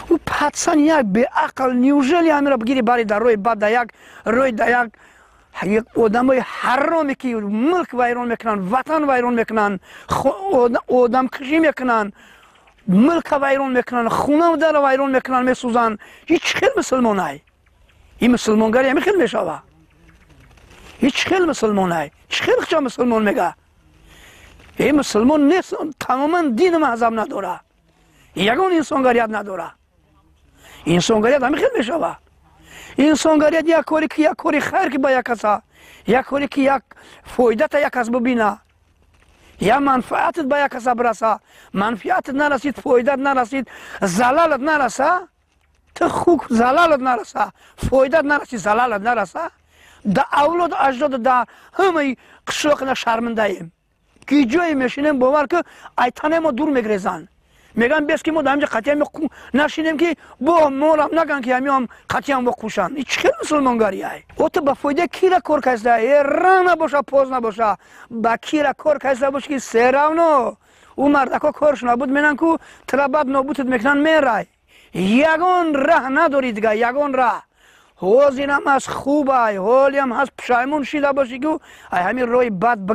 او پاتسان یک به عقل نیوژلی همین را بگیری باری در روی بد در یک آدمای حرامی که ملک ویران میکنن، وطن ویران میکنن، آدم کشی میکنن، ملک ویران میکنن، خونه در ویران میکنن، میسوزن. هیچ خیل مسلمان های این مسلمانگری همی خیل میشوه. هیچ خیل مسلمان های چه خیل چه مسلمان میگه این مسلمان نیست. تماما دین مذهب نداره، یگان انسانگریت نداره. انسانگریت همی خیل میشوه. انسانگریت یک کاری که یک کاری خیر که با یک کسا، یک کاری که یک فایده تا یک کس ببینه، یا منفعتت با یک کس برسه، منفعتت نرسید، فایدت نرسید، زلالت نرسه، تو خوب زلالت نرسه، فایدت نرسید، زلالت نرسه، در اولاد اجداد در همه قشاق شرمنده ایم که جایی میشینیم باور که ایتانه ما دور میگریزن، میگن بیست که ما در همجا قطعه نشینیم که با مولم نگن که همی هم قطعه هم بکوشن. این چه مسلمانگاری های؟ او تو با فایده کی را کار کسده؟ رنگ نباشه، پوز نباشه، با کی را کار کسده باشه که سیراونو او مردکا کارش نبود مینن که ترابت نبودت میکنن میرای. یگان ره نداری دیگه، یگان ره. حوزین هم از خوبه، حالی هم از پشایمون شیده باشی که همین روی بد بگه